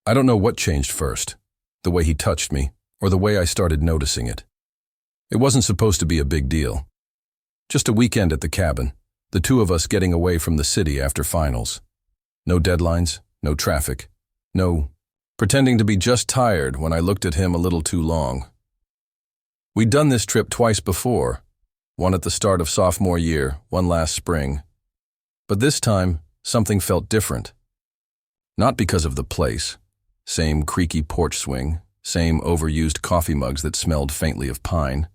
I don't know what changed first, the way he touched me, or the way I started noticing it. It wasn't supposed to be a big deal. Just a weekend at the cabin, the two of us getting away from the city after finals. No deadlines, no traffic, no pretending to be just tired when I looked at him a little too long. We'd done this trip twice before, one at the start of sophomore year, one last spring. But this time, something felt different. Not because of the place. Same creaky porch swing, same overused coffee mugs that smelled faintly of pine.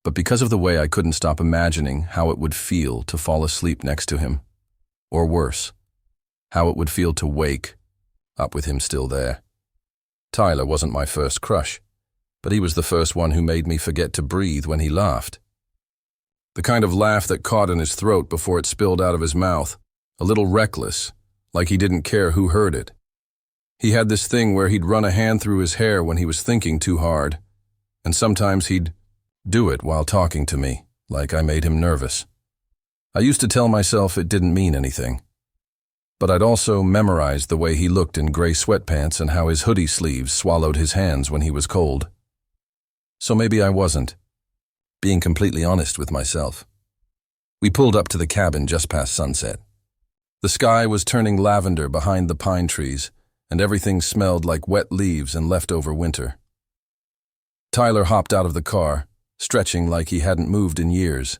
But because of the way I couldn't stop imagining how it would feel to fall asleep next to him. Or worse, how it would feel to wake up with him still there. Tyler wasn't my first crush, but he was the first one who made me forget to breathe when he laughed. The kind of laugh that caught in his throat before it spilled out of his mouth, a little reckless, like he didn't care who heard it. He had this thing where he'd run a hand through his hair when he was thinking too hard, and sometimes he'd do it while talking to me, like I made him nervous. I used to tell myself it didn't mean anything. But I'd also memorized the way he looked in gray sweatpants and how his hoodie sleeves swallowed his hands when he was cold. So maybe I wasn't being completely honest with myself. We pulled up to the cabin just past sunset. The sky was turning lavender behind the pine trees, and everything smelled like wet leaves and leftover winter. Tyler hopped out of the car, stretching like he hadn't moved in years.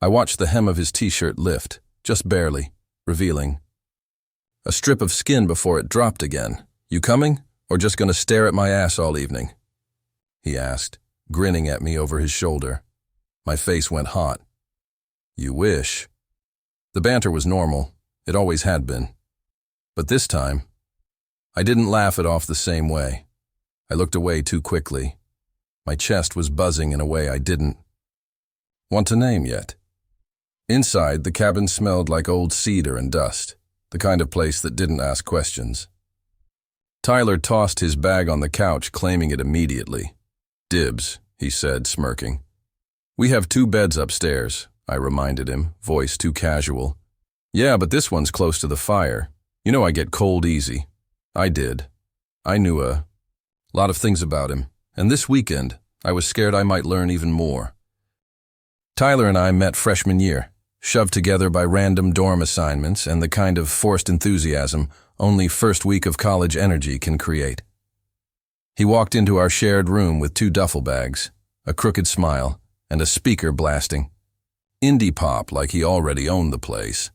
I watched the hem of his t-shirt lift, just barely, revealing a strip of skin before it dropped again. "You coming, or just gonna stare at my ass all evening?" he asked, grinning at me over his shoulder. My face went hot. You wish. The banter was normal. It always had been. But this time, I didn't laugh it off the same way. I looked away too quickly. My chest was buzzing in a way I didn't want to name yet. Inside, the cabin smelled like old cedar and dust, the kind of place that didn't ask questions. Tyler tossed his bag on the couch, claiming it immediately. "Dibs," he said, smirking. "We have 2 beds upstairs," I reminded him, voice too casual. "Yeah, but this one's close to the fire. You know I get cold easy." I did. I knew a lot of things about him, and this weekend, I was scared I might learn even more. Tyler and I met freshman year, shoved together by random dorm assignments and the kind of forced enthusiasm only first week of college energy can create. He walked into our shared room with 2 duffel bags, a crooked smile, and a speaker blasting indie pop like he already owned the place.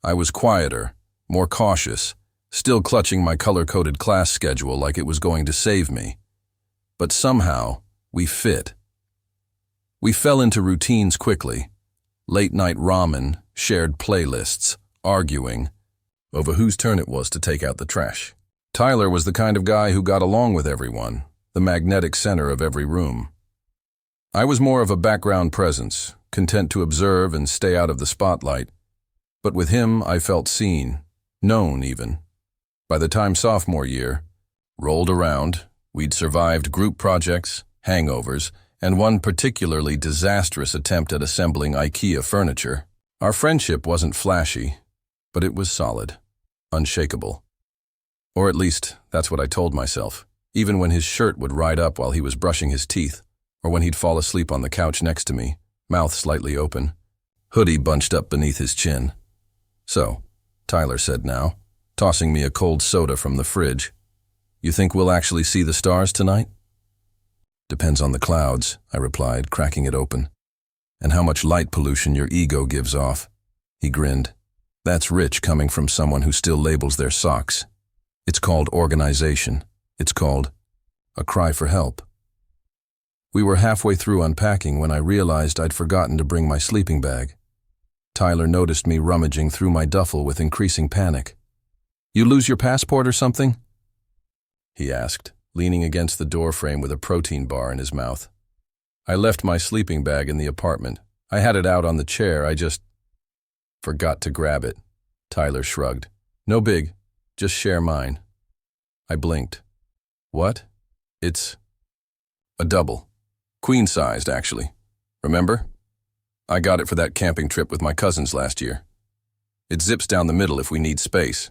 I was quieter, more cautious, still clutching my color-coded class schedule like it was going to save me. But somehow, we fit. We fell into routines quickly. Late-night ramen, shared playlists, arguing over whose turn it was to take out the trash. Tyler was the kind of guy who got along with everyone, the magnetic center of every room. I was more of a background presence, content to observe and stay out of the spotlight. But with him, I felt seen, known even. By the time sophomore year rolled around, we'd survived group projects, hangovers, and one particularly disastrous attempt at assembling IKEA furniture. Our friendship wasn't flashy, but it was solid, unshakable. Or at least, that's what I told myself, even when his shirt would ride up while he was brushing his teeth, or when he'd fall asleep on the couch next to me, mouth slightly open, hoodie bunched up beneath his chin. "So," Tyler said now, tossing me a cold soda from the fridge, "you think we'll actually see the stars tonight?" "Depends on the clouds," I replied, cracking it open. "And how much light pollution your ego gives off." He grinned. "That's rich coming from someone who still labels their socks. It's called organization. It's called a cry for help." We were halfway through unpacking when I realized I'd forgotten to bring my sleeping bag. Tyler noticed me rummaging through my duffel with increasing panic. "You lose your passport or something?" he asked, leaning against the doorframe with a protein bar in his mouth. "I left my sleeping bag in the apartment. I had it out on the chair, I just forgot to grab it." Tyler shrugged. "No big, just share mine." I blinked. "What?" "It's a double. Queen-sized, actually. Remember? I got it for that camping trip with my cousins last year. It zips down the middle if we need space."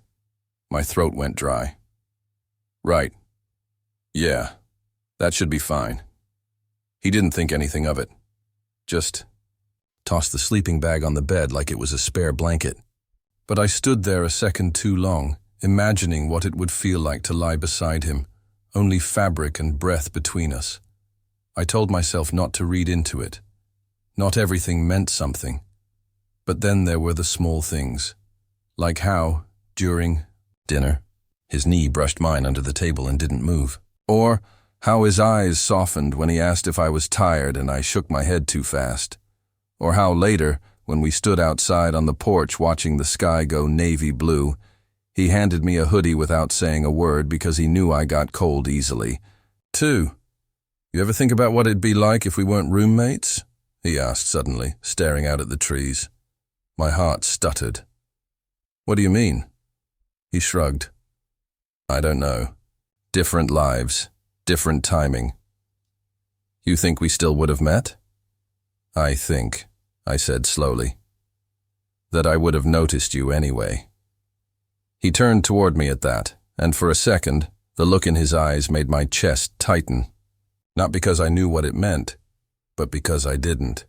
My throat went dry. Right. Yeah, that should be fine. He didn't think anything of it. Just tossed the sleeping bag on the bed like it was a spare blanket. But I stood there a second too long, imagining what it would feel like to lie beside him, only fabric and breath between us. I told myself not to read into it. Not everything meant something. But then there were the small things, like how, during dinner, his knee brushed mine under the table and didn't move. Or how his eyes softened when he asked if I was tired and I shook my head too fast. Or how later, when we stood outside on the porch watching the sky go navy blue, he handed me a hoodie without saying a word because he knew I got cold easily. 2. You ever think about what it'd be like if we weren't roommates? He asked suddenly, staring out at the trees. My heart stuttered. What do you mean? He shrugged. I don't know. Different lives, different timing. You think we still would have met? I think, I said slowly, that I would have noticed you anyway. He turned toward me at that, and for a second, the look in his eyes made my chest tighten. Not because I knew what it meant, but because I didn't.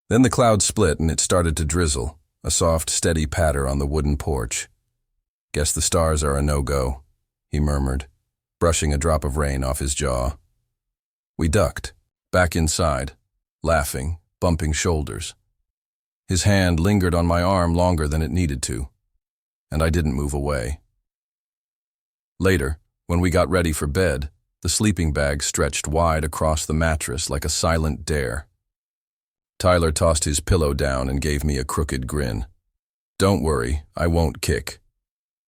Then the clouds split and it started to drizzle, a soft, steady patter on the wooden porch. Guess the stars are a no-go, he murmured, brushing a drop of rain off his jaw. We ducked, back inside, laughing, bumping shoulders. His hand lingered on my arm longer than it needed to, and I didn't move away. Later, when we got ready for bed, the sleeping bag stretched wide across the mattress like a silent dare. Tyler tossed his pillow down and gave me a crooked grin. Don't worry, I won't kick.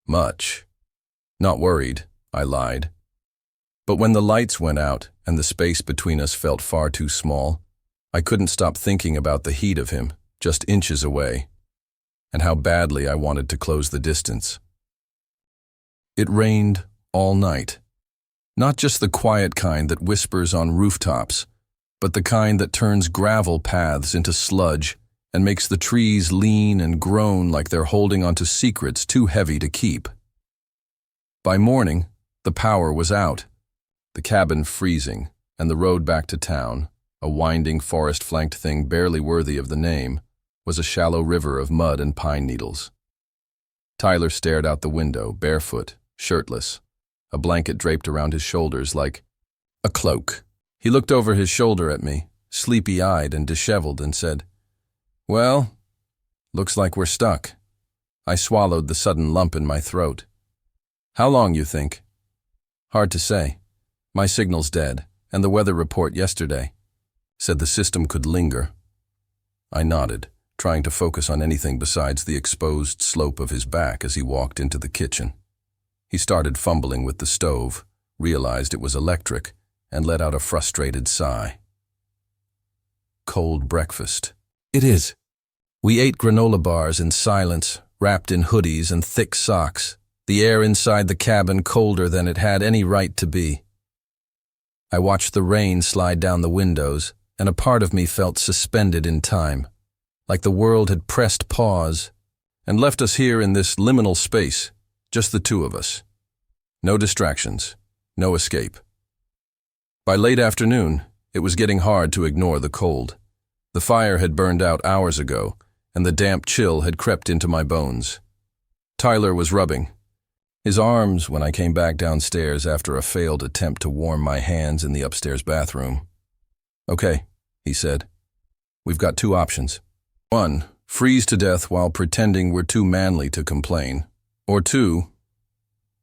Much. Not worried, I lied. But when the lights went out and the space between us felt far too small, I couldn't stop thinking about the heat of him, just inches away, and how badly I wanted to close the distance. It rained all night. Not just the quiet kind that whispers on rooftops, but the kind that turns gravel paths into sludge and makes the trees lean and groan like they're holding onto secrets too heavy to keep. By morning, the power was out, the cabin freezing, and the road back to town, a winding forest-flanked thing barely worthy of the name, was a shallow river of mud and pine needles. Tyler stared out the window, barefoot, shirtless, a blanket draped around his shoulders like a cloak. He looked over his shoulder at me, sleepy-eyed and disheveled, and said, Well, looks like we're stuck. I swallowed the sudden lump in my throat. How long, you think? Hard to say. My signal's dead, and the weather report yesterday said the system could linger. I nodded, trying to focus on anything besides the exposed slope of his back as he walked into the kitchen. He started fumbling with the stove, realized it was electric, and let out a frustrated sigh. Cold breakfast. It is. We ate granola bars in silence, wrapped in hoodies and thick socks, the air inside the cabin colder than it had any right to be. I watched the rain slide down the windows, and a part of me felt suspended in time, like the world had pressed pause and left us here in this liminal space, just the two of us. No distractions, no escape. By late afternoon, it was getting hard to ignore the cold. The fire had burned out hours ago, and the damp chill had crept into my bones. Tyler was rubbing his arms when I came back downstairs after a failed attempt to warm my hands in the upstairs bathroom. Okay, he said. We've got 2 options. 1, freeze to death while pretending we're too manly to complain. Or 2,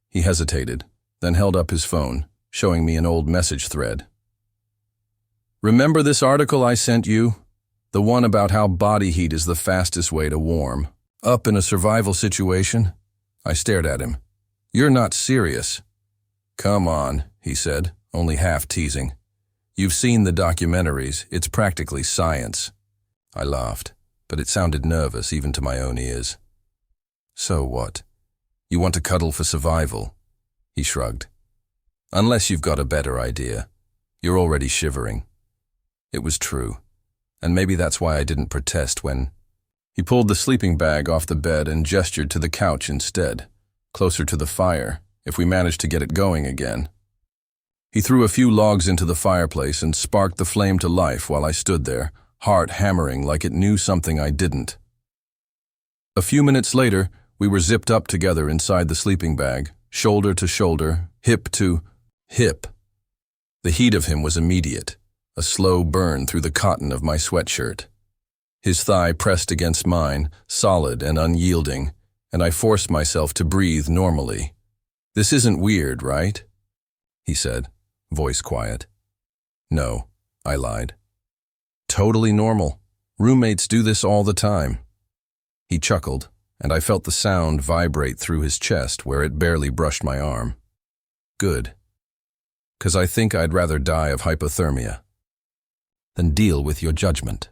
he hesitated, then held up his phone, showing me an old message thread. Remember this article I sent you? The one about how body heat is the fastest way to warm. Up in a survival situation? I stared at him. You're not serious. Come on, he said, only half teasing. You've seen the documentaries. It's practically science. I laughed, but it sounded nervous even to my own ears. So what? You want to cuddle for survival? He shrugged. Unless you've got a better idea. You're already shivering. It was true, and maybe that's why I didn't protest when... He pulled the sleeping bag off the bed and gestured to the couch instead, closer to the fire. if we managed to get it going again. He threw a few logs into the fireplace and sparked the flame to life while I stood there, heart hammering like it knew something I didn't. A few minutes later, we were zipped up together inside the sleeping bag, shoulder to shoulder, hip to hip. The heat of him was immediate, a slow burn through the cotton of my sweatshirt. His thigh pressed against mine, solid and unyielding, and I forced myself to breathe normally. "This isn't weird, right?" he said, voice quiet. "No," I lied. "Totally normal. Roommates do this all the time." He chuckled, and I felt the sound vibrate through his chest where it barely brushed my arm. "Good. 'Cause I think I'd rather die of hypothermia than deal with your judgment."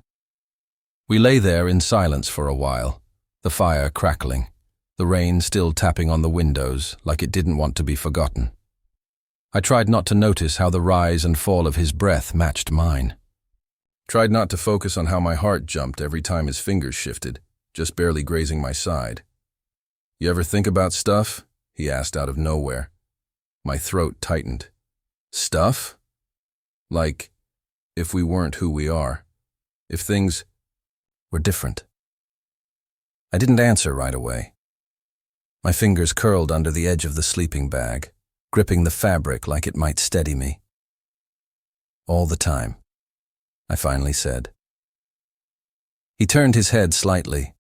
We lay there in silence for a while, the fire crackling, the rain still tapping on the windows like it didn't want to be forgotten. I tried not to notice how the rise and fall of his breath matched mine. Tried not to focus on how my heart jumped every time his fingers shifted, just barely grazing my side. "You ever think about stuff?" he asked out of nowhere. My throat tightened. "Stuff? Like, if we weren't who we are, if things were different?" I didn't answer right away. My fingers curled under the edge of the sleeping bag, gripping the fabric like it might steady me. "All the time," I finally said. He turned his head slightly,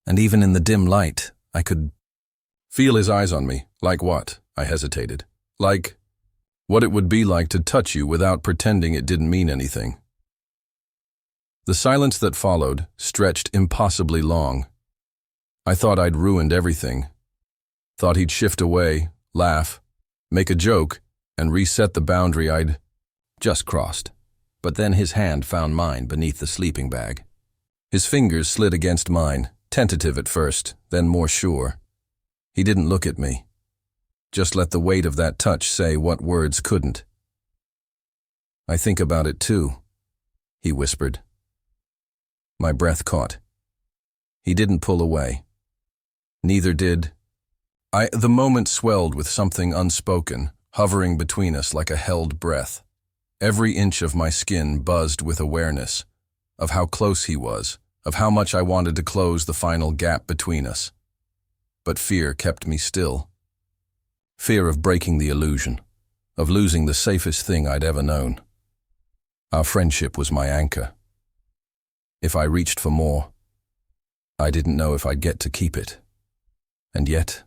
and even in the dim light, I could feel his eyes on me. "Like what?" I hesitated. "Like what it would be like to touch you without pretending it didn't mean anything." The silence that followed stretched impossibly long. I thought I'd ruined everything. Thought he'd shift away, laugh, make a joke, and reset the boundary I'd just crossed. But then his hand found mine beneath the sleeping bag. His fingers slid against mine, tentative at first, then more sure. He didn't look at me. Just let the weight of that touch say what words couldn't. "I think about it too," he whispered. My breath caught. He didn't pull away. Neither did I. The moment swelled with something unspoken, hovering between us like a held breath. Every inch of my skin buzzed with awareness of how close he was, of how much I wanted to close the final gap between us. But fear kept me still. Fear of breaking the illusion, of losing the safest thing I'd ever known. Our friendship was my anchor. If I reached for more, I didn't know if I'd get to keep it. And yet,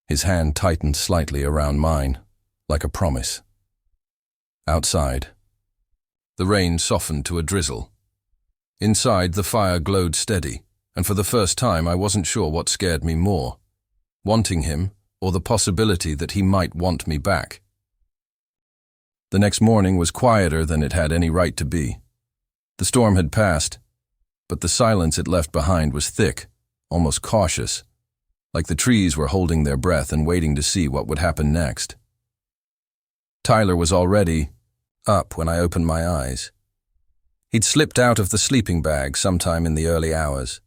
his hand tightened slightly around mine, like a promise. Outside, the rain softened to a drizzle. Inside, the fire glowed steady, and for the first time I wasn't sure what scared me more, wanting him or the possibility that he might want me back. The next morning was quieter than it had any right to be. The storm had passed, but the silence it left behind was thick, almost cautious, like the trees were holding their breath and waiting to see what would happen next. Tyler was already up when I opened my eyes. He'd slipped out of the sleeping bag sometime in the early hours,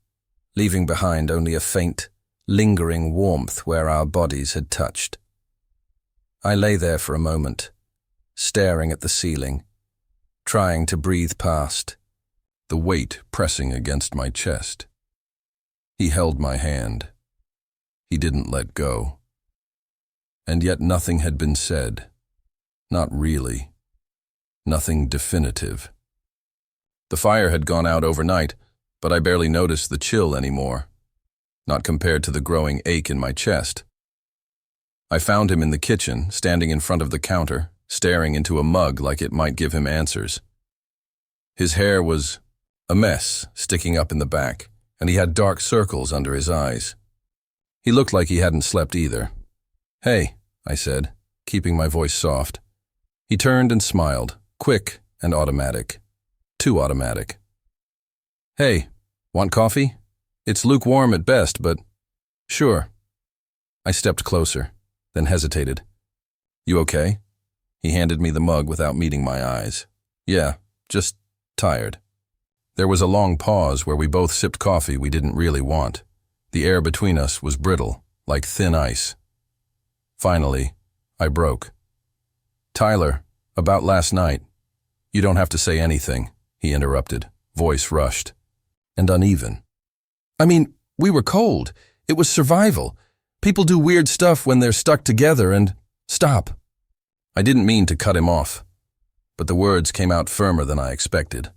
leaving behind only a faint, lingering warmth where our bodies had touched. I lay there for a moment, staring at the ceiling, trying to breathe past, the weight pressing against my chest. He held my hand. He didn't let go. And yet nothing had been said. Not really. Nothing definitive. The fire had gone out overnight, but I barely noticed the chill anymore, not compared to the growing ache in my chest. I found him in the kitchen, standing in front of the counter, staring into a mug like it might give him answers. His hair was a mess, sticking up in the back, and he had dark circles under his eyes. He looked like he hadn't slept either. "Hey," I said, keeping my voice soft. He turned and smiled, quick and automatic. Too automatic. "Hey, want coffee? It's lukewarm at best, but sure." I stepped closer, then hesitated. "You okay?" He handed me the mug without meeting my eyes. "Yeah, just tired." There was a long pause where we both sipped coffee we didn't really want. The air between us was brittle, like thin ice. Finally, I broke. "Tyler, about last night." "You don't have to say anything," he interrupted, voice rushed and uneven. "I mean, we were cold. It was survival. People do weird stuff when they're stuck together and—" "Stop." I didn't mean to cut him off, but the words came out firmer than I expected.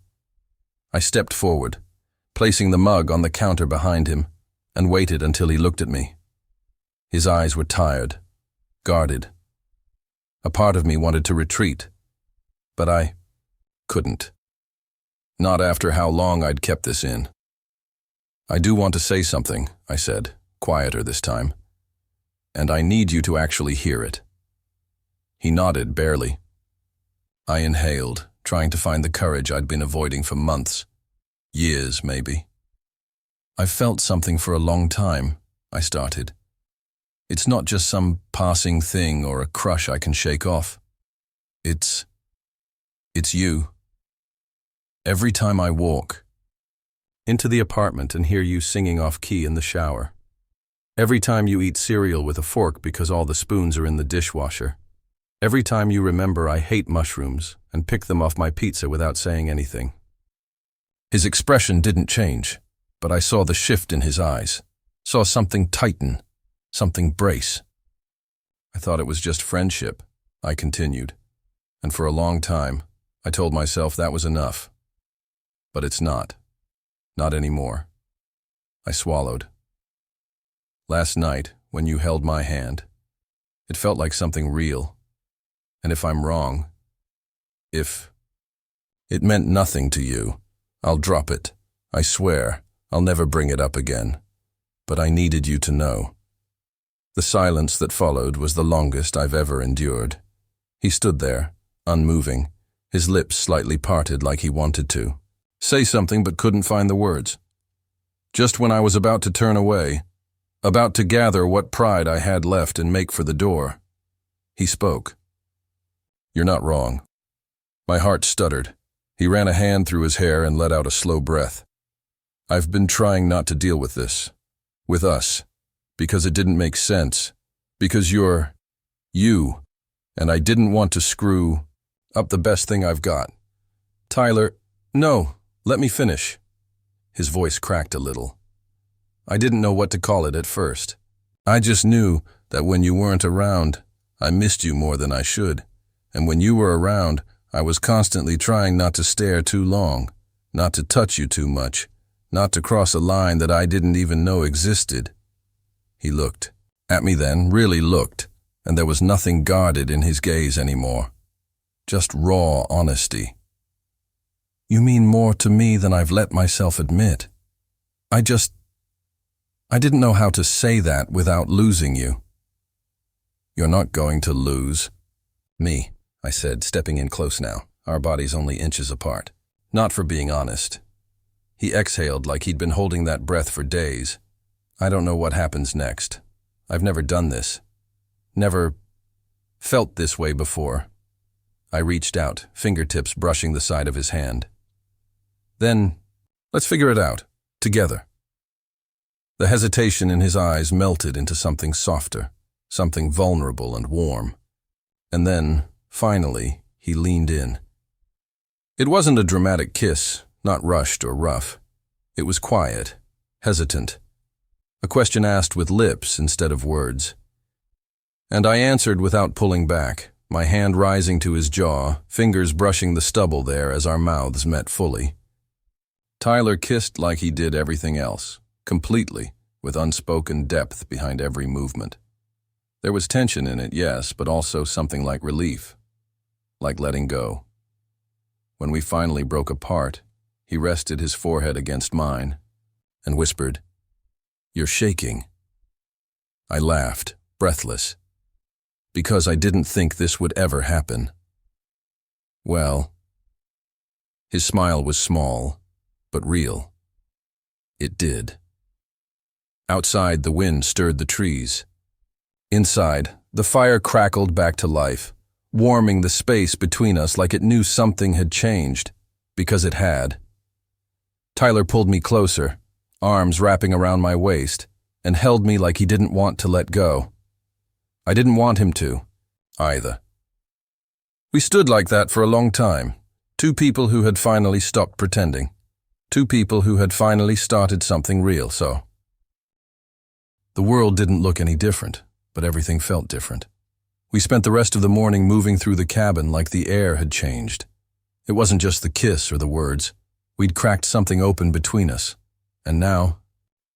I stepped forward, placing the mug on the counter behind him, and waited until he looked at me. His eyes were tired, guarded. A part of me wanted to retreat, but I couldn't. Not after how long I'd kept this in. "I do want to say something," I said, quieter this time. "And I need you to actually hear it." He nodded barely. I inhaled, trying to find the courage I'd been avoiding for months. Years, maybe. "I've felt something for a long time," I started. "It's not just some passing thing or a crush I can shake off. It's you. Every time I walk into the apartment and hear you singing off key in the shower. Every time you eat cereal with a fork because all the spoons are in the dishwasher. Every time you remember I hate mushrooms and pick them off my pizza without saying anything." His expression didn't change, but I saw the shift in his eyes, saw something tighten, something brace. "I thought it was just friendship," I continued, "and for a long time, I told myself that was enough. But it's not. Not anymore." I swallowed. "Last night, when you held my hand, it felt like something real. And if I'm wrong, if it meant nothing to you, I'll drop it. I swear, I'll never bring it up again. But I needed you to know." The silence that followed was the longest I've ever endured. He stood there, unmoving, his lips slightly parted like he wanted to say something but couldn't find the words. Just when I was about to turn away, about to gather what pride I had left and make for the door, he spoke. "You're not wrong." My heart stuttered. He ran a hand through his hair and let out a slow breath. "I've been trying not to deal with this, with us, because it didn't make sense, because you're you, and I didn't want to screw up the best thing I've got." "Tyler, no, let me finish." His voice cracked a little. I didn't know what to call it at first. I just knew that when you weren't around, I missed you more than I should, and when you were around, I was constantly trying not to stare too long, not to touch you too much, not to cross a line that I didn't even know existed. He looked at me then, really looked, and there was nothing guarded in his gaze anymore. Just raw honesty. "You mean more to me than I've let myself admit. I didn't know how to say that without losing you." "You're not going to lose me," I said, stepping in close now, our bodies only inches apart. "Not for being honest." He exhaled like he'd been holding that breath for days. "I don't know what happens next. I've never done this. Never felt this way before." I reached out, fingertips brushing the side of his hand. "Then, let's figure it out, together." The hesitation in his eyes melted into something softer, something vulnerable and warm. And then, finally, he leaned in. It wasn't a dramatic kiss, not rushed or rough. It was quiet, hesitant. A question asked with lips instead of words. And I answered without pulling back, my hand rising to his jaw, fingers brushing the stubble there as our mouths met fully. Tyler kissed like he did everything else, completely, with unspoken depth behind every movement. There was tension in it, yes, but also something like relief, like letting go. When we finally broke apart, he rested his forehead against mine and whispered, "You're shaking." I laughed, breathless, because I didn't think this would ever happen. Well, his smile was small, but real. It did. Outside, the wind stirred the trees. Inside, the fire crackled back to life, warming the space between us like it knew something had changed, because it had. Tyler pulled me closer, arms wrapping around my waist, and held me like he didn't want to let go. I didn't want him to, either. We stood like that for a long time, two people who had finally stopped pretending, two people who had finally started something real, so. The world didn't look any different, but everything felt different. We spent the rest of the morning moving through the cabin like the air had changed. It wasn't just the kiss or the words. We'd cracked something open between us, and now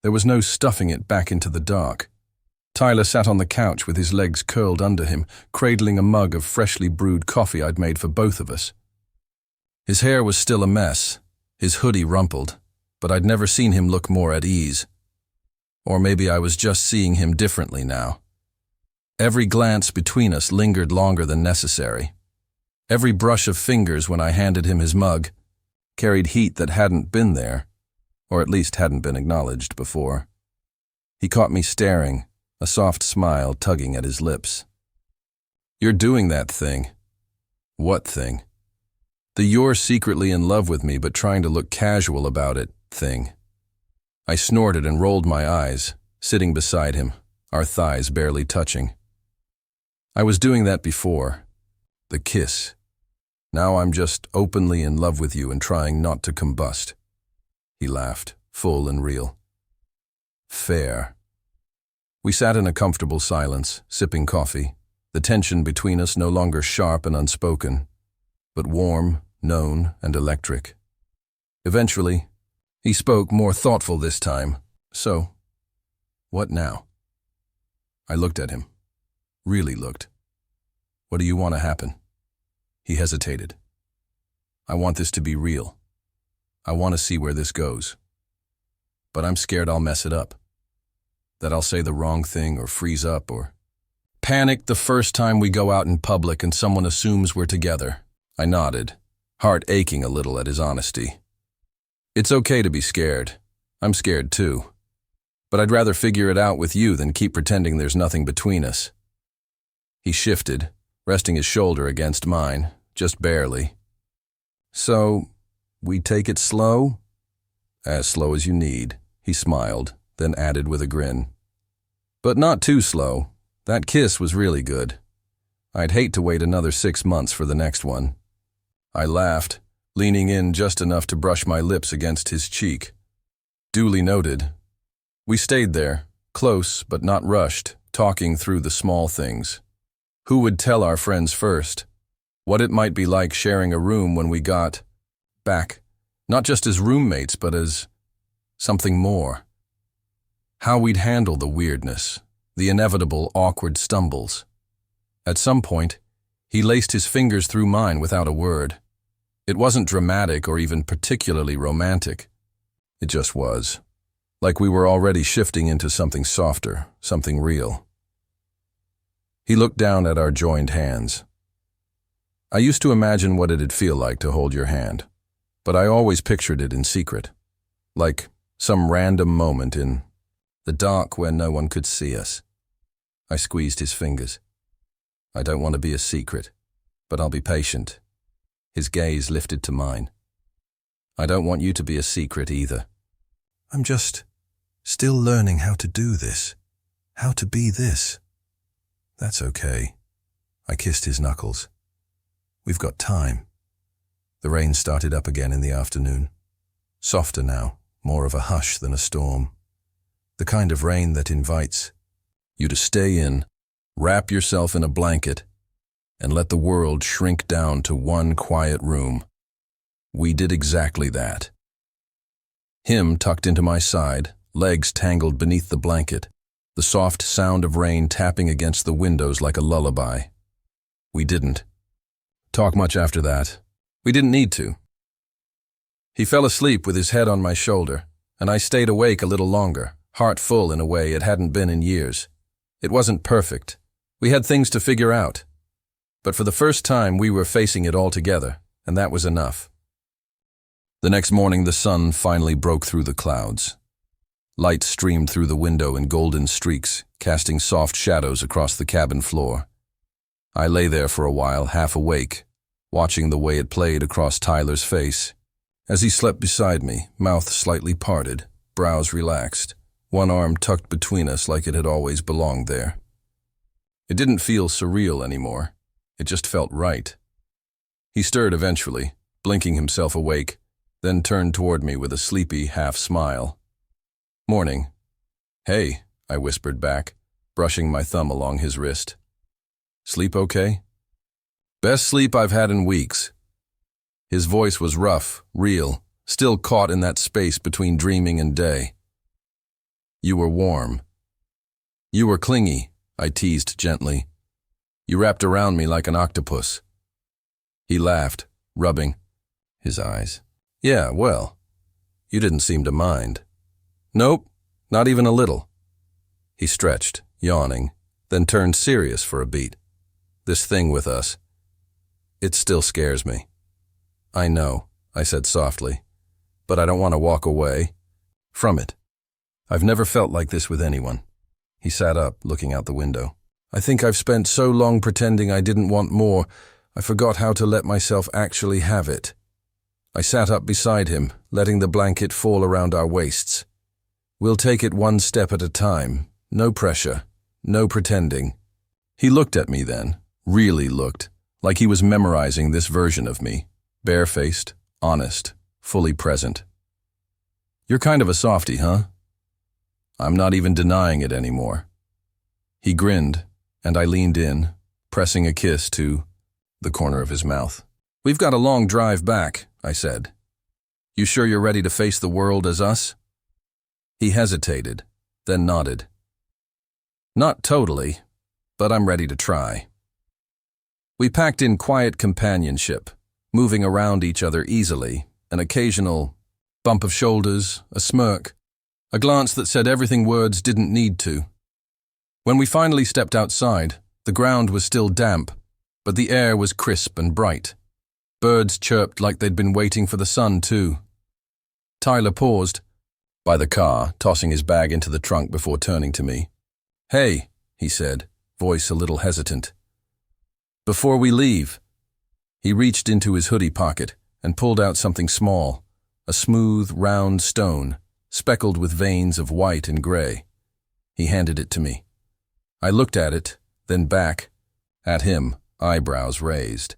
there was no stuffing it back into the dark. Tyler sat on the couch with his legs curled under him, cradling a mug of freshly brewed coffee I'd made for both of us. His hair was still a mess, his hoodie rumpled, but I'd never seen him look more at ease. Or maybe I was just seeing him differently now. Every glance between us lingered longer than necessary. Every brush of fingers when I handed him his mug carried heat that hadn't been there, or at least hadn't been acknowledged before. He caught me staring, a soft smile tugging at his lips. "You're doing that thing." "What thing?" "The you're secretly in love with me but trying to look casual about it thing." I snorted and rolled my eyes, sitting beside him, our thighs barely touching. I was doing that before. The kiss. Now I'm just openly in love with you and trying not to combust. He laughed, full and real. Fair. We sat in a comfortable silence, sipping coffee, the tension between us no longer sharp and unspoken, but warm, known, and electric. Eventually, he spoke, more thoughtful this time. "So, what now?" I looked at him. Really looked. "What do you want to happen?" He hesitated. "I want this to be real. I want to see where this goes. But I'm scared I'll mess it up. That I'll say the wrong thing or freeze up or panic the first time we go out in public and someone assumes we're together." I nodded, heart aching a little at his honesty. "It's okay to be scared. I'm scared too. But I'd rather figure it out with you than keep pretending there's nothing between us." He shifted, resting his shoulder against mine, just barely. "So, we take it slow?" "As slow as you need," he smiled, then added with a grin. "But not too slow. That kiss was really good. I'd hate to wait another 6 months for the next one." I laughed, leaning in just enough to brush my lips against his cheek. Duly noted. We stayed there, close but not rushed, talking through the small things. Who would tell our friends first? What it might be like sharing a room when we got back, not just as roommates but as something more. How we'd handle the weirdness, the inevitable awkward stumbles. At some point, he laced his fingers through mine without a word. It wasn't dramatic or even particularly romantic. It just was. Like we were already shifting into something softer, something real. He looked down at our joined hands. I used to imagine what it'd feel like to hold your hand, but I always pictured it in secret. Like some random moment in the dark where no one could see us. I squeezed his fingers. "I don't want to be a secret, but I'll be patient." His gaze lifted to mine. "I don't want you to be a secret either. I'm just still learning how to do this, how to be this." "That's okay." I kissed his knuckles. "We've got time." The rain started up again in the afternoon. Softer now, more of a hush than a storm. The kind of rain that invites you to stay in, wrap yourself in a blanket, and let the world shrink down to one quiet room. We did exactly that. Him tucked into my side, legs tangled beneath the blanket, the soft sound of rain tapping against the windows like a lullaby. We didn't talk much after that. We didn't need to. He fell asleep with his head on my shoulder, and I stayed awake a little longer, heart full in a way it hadn't been in years. It wasn't perfect. We had things to figure out. But for the first time, we were facing it all together, and that was enough. The next morning, the sun finally broke through the clouds. Light streamed through the window in golden streaks, casting soft shadows across the cabin floor. I lay there for a while, half awake, watching the way it played across Tyler's face. As he slept beside me, mouth slightly parted, brows relaxed, one arm tucked between us like it had always belonged there. It didn't feel surreal anymore. It just felt right. He stirred eventually, blinking himself awake, then turned toward me with a sleepy half-smile. "Morning." "Hey," I whispered back, brushing my thumb along his wrist. "Sleep okay?" "Best sleep I've had in weeks." His voice was rough, real, still caught in that space between dreaming and day. "You were warm." "You were clingy," I teased gently. "You wrapped around me like an octopus." He laughed, rubbing his eyes. "Yeah, well, you didn't seem to mind." "Nope, not even a little." He stretched, yawning, then turned serious for a beat. "This thing with us, it still scares me." "I know," I said softly, "but I don't want to walk away from it. I've never felt like this with anyone." He sat up, looking out the window. "I think I've spent so long pretending I didn't want more, I forgot how to let myself actually have it." I sat up beside him, letting the blanket fall around our waists. "We'll take it one step at a time. No pressure. No pretending." He looked at me then, really looked, like he was memorizing this version of me, barefaced, honest, fully present. "You're kind of a softie, huh?" "I'm not even denying it anymore." He grinned, and I leaned in, pressing a kiss to the corner of his mouth. "We've got a long drive back," I said. "You sure you're ready to face the world as us?" He hesitated, then nodded. "Not totally, but I'm ready to try." We packed in quiet companionship, moving around each other easily, an occasional bump of shoulders, a smirk, a glance that said everything words didn't need to. When we finally stepped outside, the ground was still damp, but the air was crisp and bright. Birds chirped like they'd been waiting for the sun, too. Tyler paused by the car, tossing his bag into the trunk before turning to me. "Hey," he said, voice a little hesitant. "Before we leave." He reached into his hoodie pocket and pulled out something small, a smooth, round stone, speckled with veins of white and gray. He handed it to me. I looked at it, then back, at him, eyebrows raised.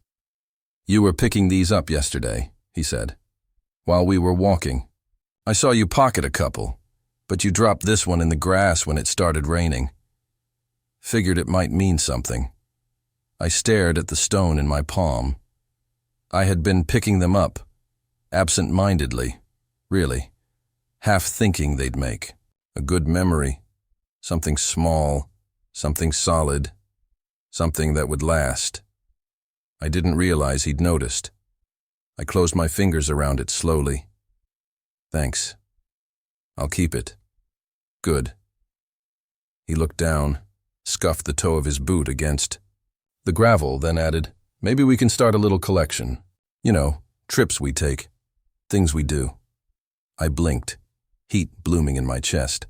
"You were picking these up yesterday," he said. "While we were walking. I saw you pocket a couple, but you dropped this one in the grass when it started raining. Figured it might mean something." I stared at the stone in my palm. I had been picking them up, absent-mindedly, really, half thinking they'd make a good memory, something small, something solid, something that would last. I didn't realize he'd noticed. I closed my fingers around it slowly. "Thanks. I'll keep it." "Good." He looked down, scuffed the toe of his boot against the gravel, then added, "Maybe we can start a little collection. You know, trips we take, things we do." I blinked, heat blooming in my chest.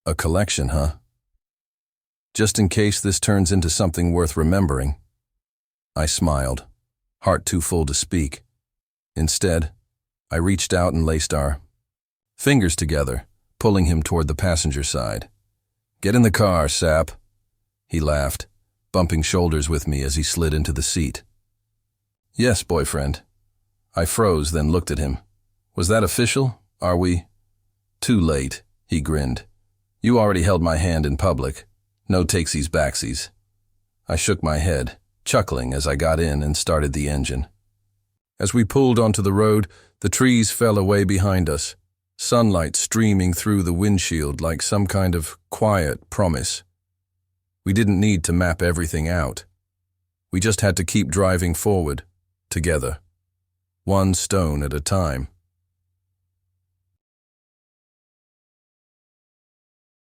"A collection, huh? Just in case this turns into something worth remembering." I smiled, heart too full to speak. Instead, I reached out and laced our fingers together, pulling him toward the passenger side. "Get in the car, sap." He laughed, bumping shoulders with me as he slid into the seat. "Yes, boyfriend." I froze, then looked at him. "Was that official? Are we?" "Too late," he grinned. "You already held my hand in public. No takesies backsies." I shook my head, chuckling as I got in and started the engine. As we pulled onto the road, the trees fell away behind us, sunlight streaming through the windshield like some kind of quiet promise. We didn't need to map everything out. We just had to keep driving forward, together, one stone at a time.